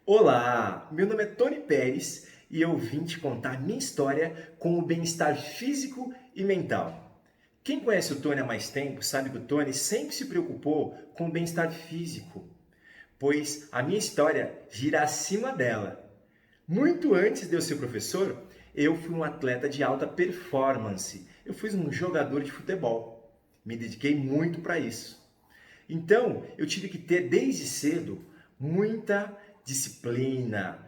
Olá, meu nome é Tony Pérez e eu vim te contar minha história com o bem-estar físico e mental. Quem conhece o Tony há mais tempo sabe que o Tony sempre se preocupou com o bem-estar físico, pois a minha história gira acima dela. Muito antes de eu ser professor, eu fui um atleta de alta performance. Eu fui um jogador de futebol. Me dediquei muito para isso. Então, eu tive que ter desde cedo muita disciplina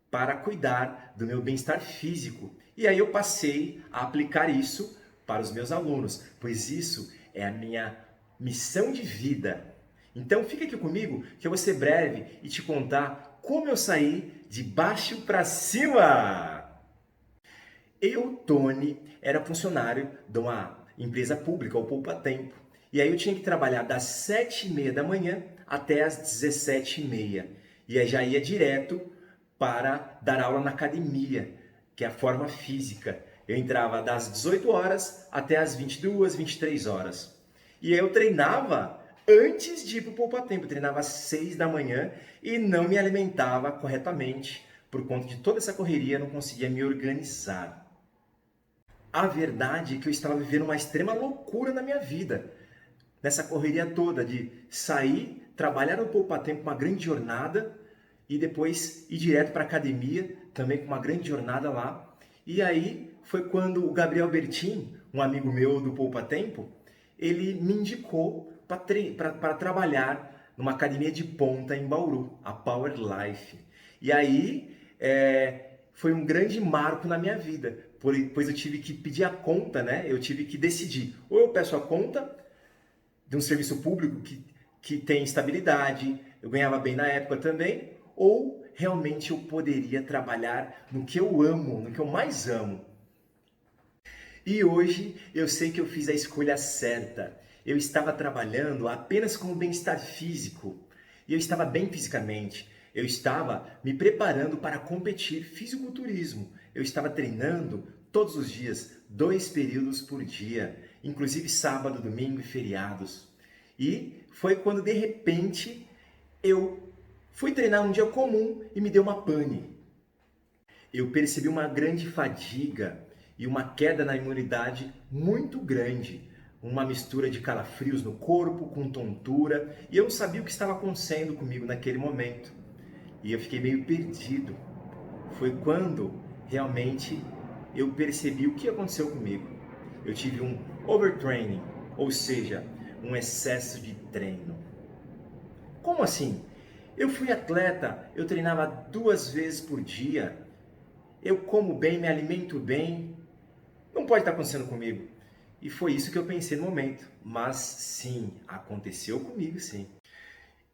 para cuidar do meu bem-estar físico. E aí eu passei a aplicar isso para os meus alunos, pois isso é a minha missão de vida. Então, fica aqui comigo que eu vou ser breve e te contar como eu saí de baixo para cima. Eu, Tony, era funcionário de uma empresa pública, o Poupa Tempo. E aí eu tinha que trabalhar das 7h30 da manhã até as 17h30. E aí já ia direto para dar aula na academia, que é a forma física. Eu entrava das 18 horas até as 22, 23 horas. E aí eu treinava antes de ir para o Poupa Tempo. Eu treinava às 6 da manhã e não me alimentava corretamente. Por conta de toda essa correria, eu não conseguia me organizar. A verdade é que eu estava vivendo uma extrema loucura na minha vida. Nessa correria toda de sair, trabalhar no Poupa Tempo, uma grande jornada, e depois ir direto para a academia, também com uma grande jornada lá. E aí foi quando o Gabriel Bertin, um amigo meu do Poupa Tempo, ele me indicou para trabalhar numa academia de ponta em Bauru, a Power Life. E aí foi um grande marco na minha vida, pois eu tive que pedir a conta, né? Eu tive que decidir, ou eu peço a conta de um serviço público que tem estabilidade, eu ganhava bem na época também, ou realmente eu poderia trabalhar no que eu amo, no que eu mais amo. E hoje eu sei que eu fiz a escolha certa. Eu estava trabalhando apenas com o bem-estar físico. E eu estava bem fisicamente. Eu estava me preparando para competir fisiculturismo. Eu estava treinando todos os dias, 2 períodos por dia, inclusive sábado, domingo e feriados. E foi quando de repente eu fui treinar um dia comum e me deu uma pane. Eu percebi uma grande fadiga e uma queda na imunidade muito grande, uma mistura de calafrios no corpo com tontura, e eu não sabia o que estava acontecendo comigo naquele momento. E eu fiquei meio perdido. Foi quando realmente eu percebi o que aconteceu comigo. Eu tive um overtraining, ou seja, um excesso de treino. Como assim? Eu fui atleta, eu treinava 2 vezes por dia, eu como bem, me alimento bem, não pode estar acontecendo comigo. E foi isso que eu pensei no momento. Mas sim, aconteceu comigo sim.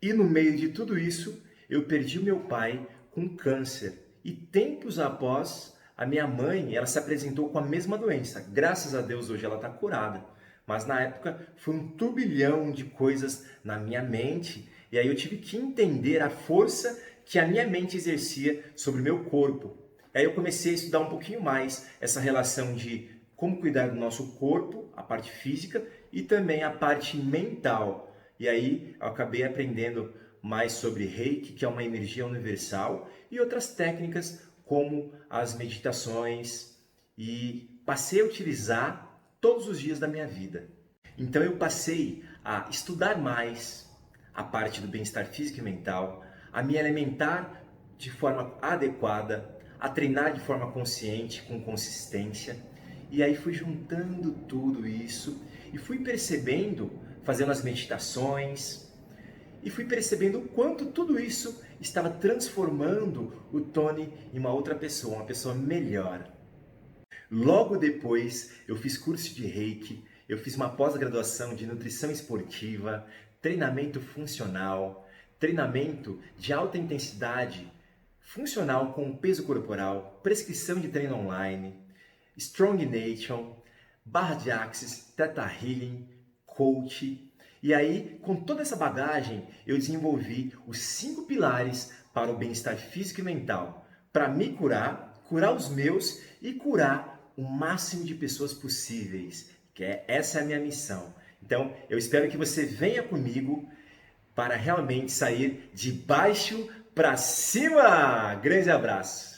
E no meio de tudo isso, eu perdi o meu pai com câncer. E tempos após, a minha mãe, ela se apresentou com a mesma doença. Graças a Deus hoje ela está curada. Mas na época foi um turbilhão de coisas na minha mente. E aí eu tive que entender a força que a minha mente exercia sobre o meu corpo. Aí eu comecei a estudar um pouquinho mais essa relação de como cuidar do nosso corpo, a parte física, e também a parte mental. E aí eu acabei aprendendo mais sobre Reiki, que é uma energia universal, e outras técnicas como as meditações, e passei a utilizar todos os dias da minha vida. Então eu passei a estudar mais a parte do bem-estar físico e mental, a me alimentar de forma adequada, a treinar de forma consciente, com consistência. E aí fui juntando tudo isso e fui percebendo, fazendo as meditações, e fui percebendo o quanto tudo isso estava transformando o Tony em uma outra pessoa, uma pessoa melhor. Logo depois, eu fiz curso de Reiki, eu fiz uma pós-graduação de nutrição esportiva, treinamento funcional, treinamento de alta intensidade funcional com peso corporal, prescrição de treino online, Strong Nation, barra de Axis, Theta Healing, Coach. E aí, com toda essa bagagem, eu desenvolvi os 5 pilares para o bem-estar físico e mental, para me curar, curar os meus e curar o máximo de pessoas possíveis, essa é a minha missão. Então, eu espero que você venha comigo para realmente sair de baixo pra cima! Grande abraço!